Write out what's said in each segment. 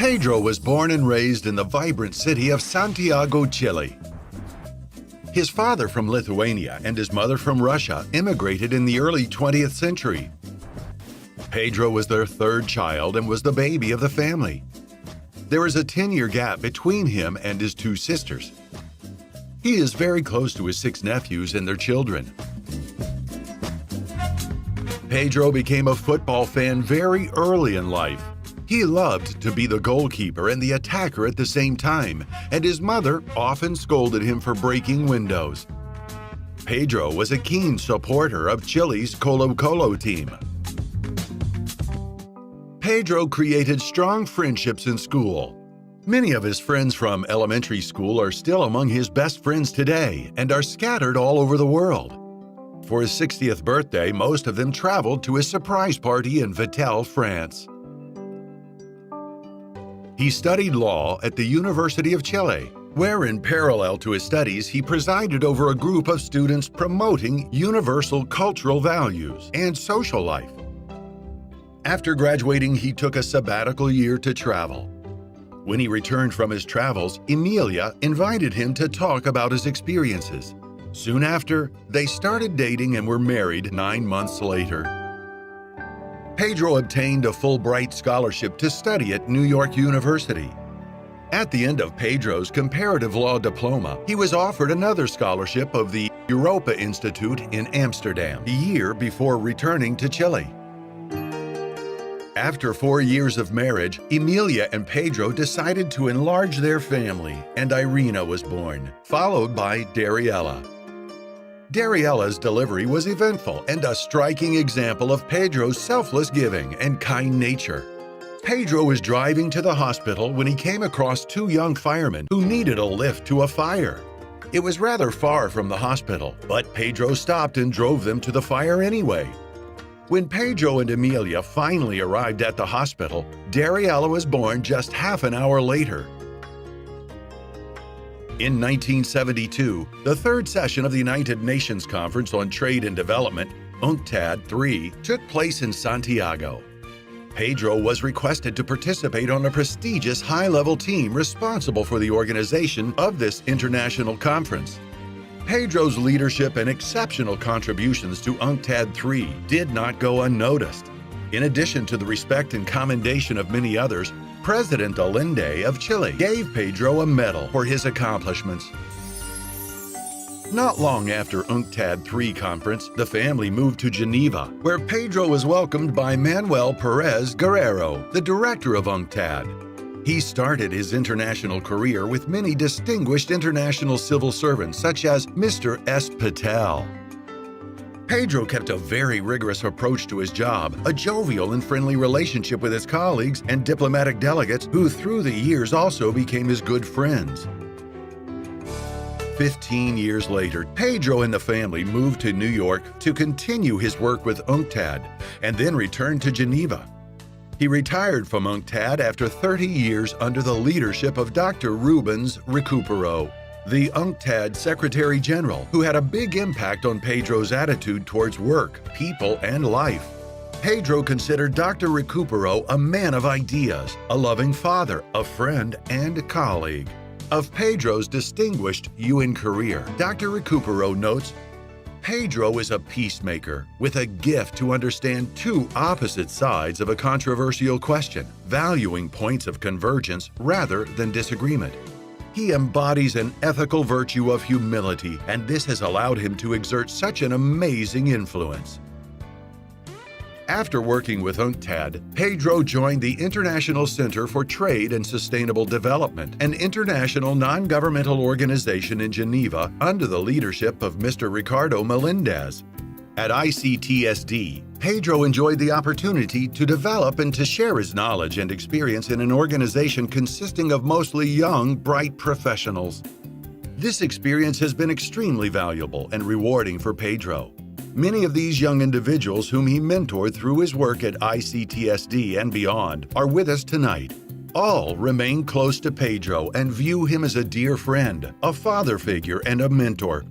Pedro was born and raised in the vibrant city of Santiago, Chile. His father from Lithuania and his mother from Russia immigrated in the early 20th century. Pedro was their third child and was the baby of the family. There is a 10-year gap between him and his two sisters. He is very close to his 6 nephews and their children. Pedro became a football fan very early in life. He loved to be the goalkeeper and the attacker at the same time, and his mother often scolded him for breaking windows. Pedro was a keen supporter of Chile's Colo-Colo team. Pedro created strong friendships in school. Many of his friends from elementary school are still among his best friends today and are scattered all over the world. For his 60th birthday, most of them traveled to his surprise party in Vittel, France. He studied law at the University of Chile, where in parallel to his studies, he presided over a group of students promoting universal cultural values and social life. After graduating, he took a sabbatical year to travel. When he returned from his travels, Emilia invited him to talk about his experiences. Soon after, they started dating and were married 9 months later. Pedro obtained a Fulbright scholarship to study at New York University. At the end of Pedro's comparative law diploma, he was offered another scholarship of the Europa Institute in Amsterdam, a year before returning to Chile. After 4 years of marriage, Emilia and Pedro decided to enlarge their family, and Irina was born, followed by Dariella. Dariella's delivery was eventful and a striking example of Pedro's selfless giving and kind nature. Pedro was driving to the hospital when he came across 2 young firemen who needed a lift to a fire. It was rather far from the hospital, but Pedro stopped and drove them to the fire anyway. When Pedro and Emilia finally arrived at the hospital, Dariella was born just half an hour later. In 1972, the 3rd session of the United Nations Conference on Trade and Development, UNCTAD III, took place in Santiago. Pedro was requested to participate on a prestigious high-level team responsible for the organization of this international conference. Pedro's leadership and exceptional contributions to UNCTAD III did not go unnoticed. In addition to the respect and commendation of many others, President Allende of Chile gave Pedro a medal for his accomplishments. Not long after UNCTAD III conference, the family moved to Geneva, where Pedro was welcomed by Manuel Perez Guerrero, the director of UNCTAD. He started his international career with many distinguished international civil servants such as Mr. S. Patel. Pedro kept a very rigorous approach to his job, a jovial and friendly relationship with his colleagues and diplomatic delegates who through the years also became his good friends. 15 years later, Pedro and the family moved to New York to continue his work with UNCTAD and then returned to Geneva. He retired from UNCTAD after 30 years under the leadership of Dr. Rubens Recupero, the UNCTAD Secretary General, who had a big impact on Pedro's attitude towards work, people, and life. Pedro considered Dr. Recupero a man of ideas, a loving father, a friend, and a colleague. Of Pedro's distinguished UN career, Dr. Recupero notes, Pedro is a peacemaker with a gift to understand 2 opposite sides of a controversial question, valuing points of convergence rather than disagreement. He embodies an ethical virtue of humility, and this has allowed him to exert such an amazing influence. After working with UNCTAD, Pedro joined the International Center for Trade and Sustainable Development, an international non-governmental organization in Geneva under the leadership of Mr. Ricardo Melendez. At ICTSD, Pedro enjoyed the opportunity to develop and to share his knowledge and experience in an organization consisting of mostly young, bright professionals. This experience has been extremely valuable and rewarding for Pedro. Many of these young individuals whom he mentored through his work at ICTSD and beyond are with us tonight. All remain close to Pedro and view him as a dear friend, a father figure, and a mentor.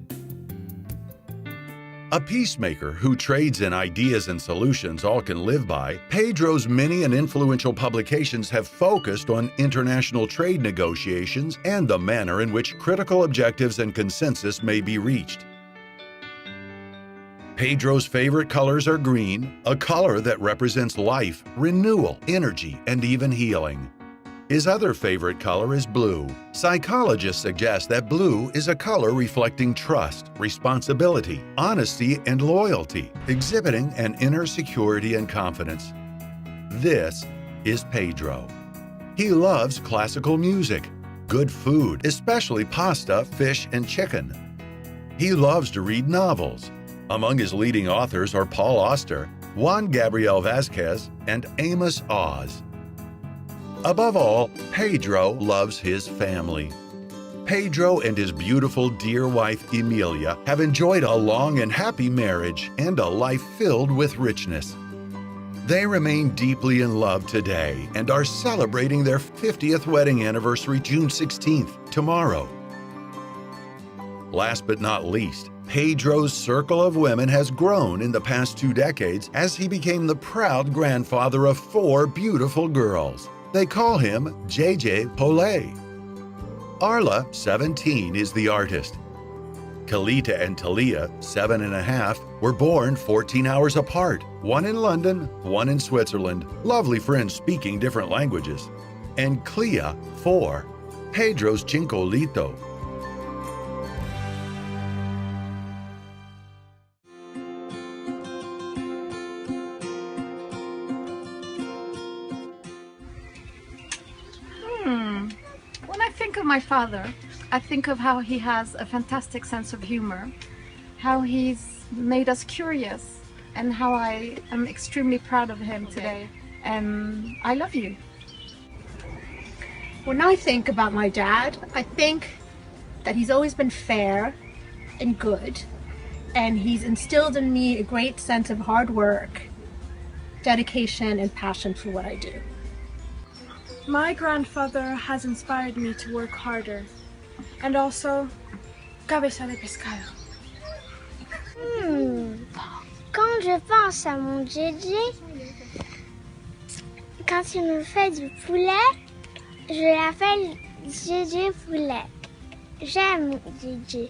A peacemaker who trades in ideas and solutions all can live by, Pedro's many and influential publications have focused on international trade negotiations and the manner in which critical objectives and consensus may be reached. Pedro's favorite colors are green, a color that represents life, renewal, energy, and even healing. His other favorite color is blue. Psychologists suggest that blue is a color reflecting trust, responsibility, honesty, and loyalty, exhibiting an inner security and confidence. This is Pedro. He loves classical music, good food, especially pasta, fish, and chicken. He loves to read novels. Among his leading authors are Paul Auster, Juan Gabriel Vazquez, and Amos Oz. Above all, Pedro loves his family. Pedro and his beautiful dear wife Emilia have enjoyed a long and happy marriage and a life filled with richness. They remain deeply in love today and are celebrating their 50th wedding anniversary June 16th, tomorrow. Last but not least, Pedro's circle of women has grown in the past 2 decades as he became the proud grandfather of 4 beautiful girls. They call him JJ Polay. Arla, 17, is the artist. Kalita and Talia, 7.5, were born 14 hours apart, one in London, one in Switzerland, lovely friends speaking different languages. And Clea, 4, Pedro's chincolito. When I think of my father, I think of how he has a fantastic sense of humor, how he's made us curious, and how I am extremely proud of him today. And I love you. When I think about my dad, I think that he's always been fair and good, and he's instilled in me a great sense of hard work, dedication, and passion for what I do. My grandfather has inspired me to work harder, and also cabeza de pescado. Quand je pense à mon JJ, quand il me fait du poulet, je l'appelle JJ Poulet. J'aime JJ.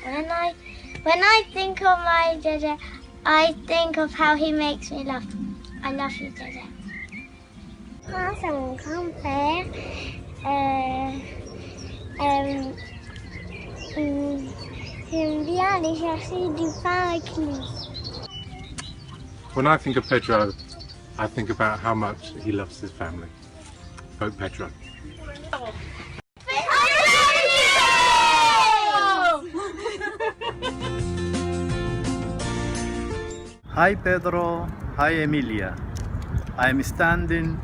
When I think of my JJ, I think of how he makes me laugh. I love you, JJ. Grâce à mon grand-père, j'aime bien aller chercher du pain avec lui. When I think of Pedro, I think about how much he loves his family. Vote Pedro. Hi Pedro, hi Emilia. I am standing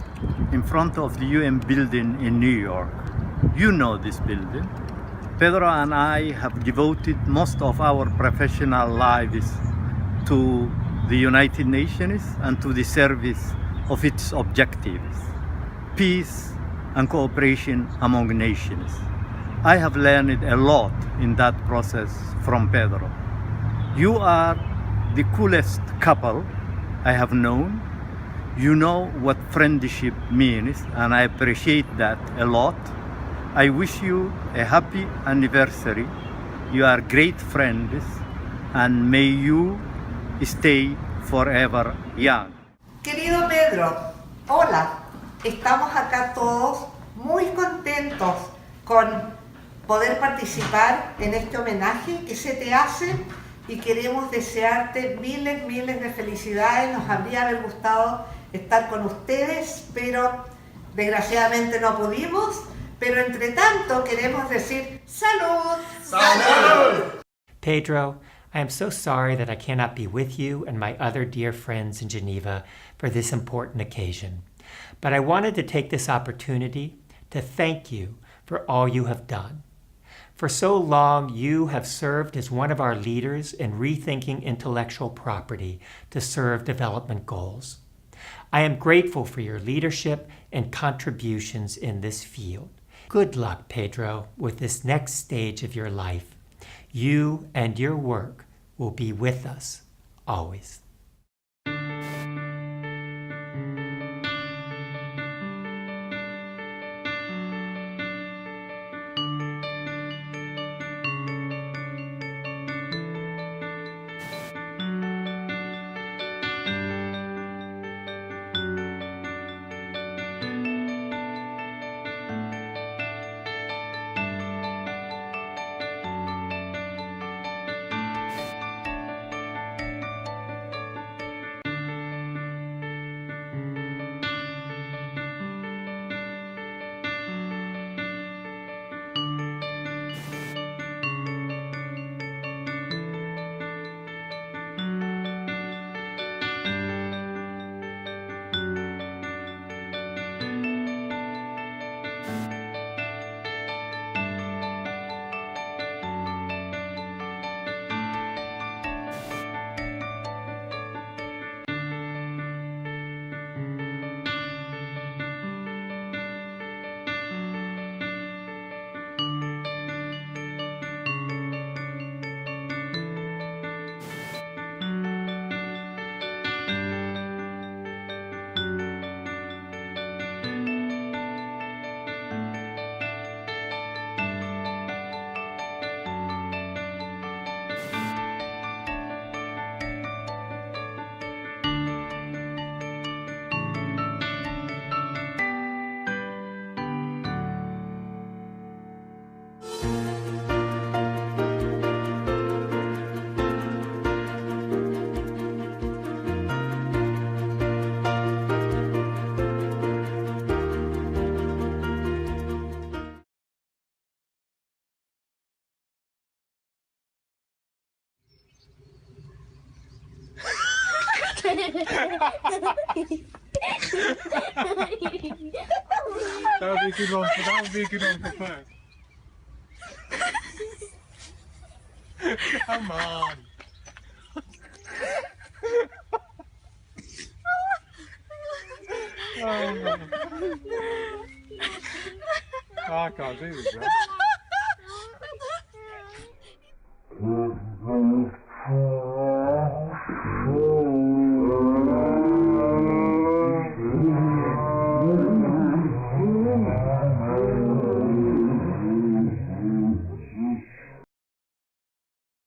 in front of the UN building in New York. You know this building. Pedro and I have devoted most of our professional lives to the United Nations and to the service of its objectives, peace and cooperation among nations. I have learned a lot in that process from Pedro. You are the coolest couple I have known. You know what friendship means, and I appreciate that a lot. I wish you a happy anniversary. You are great friends, and may you stay forever young. Querido Pedro, hola. Estamos acá todos muy contentos con poder participar en este homenaje que se te hace y queremos desearte miles de felicidades. Nos habría haber gustado estar con ustedes, pero desgraciadamente no pudimos. Pero entre tanto queremos decir ¡salud! ¡Salud! Pedro, I am so sorry that I cannot be with you and my other dear friends in Geneva for this important occasion. But I wanted to take this opportunity to thank you for all you have done. For so long, you have served as one of our leaders in rethinking intellectual property to serve development goals. I am grateful for your leadership and contributions in this field. Good luck, Pedro, with this next stage of your life. You and your work will be with us always. That would be a good one. That would be a good one for first. Come on. Oh, I can't do this, man.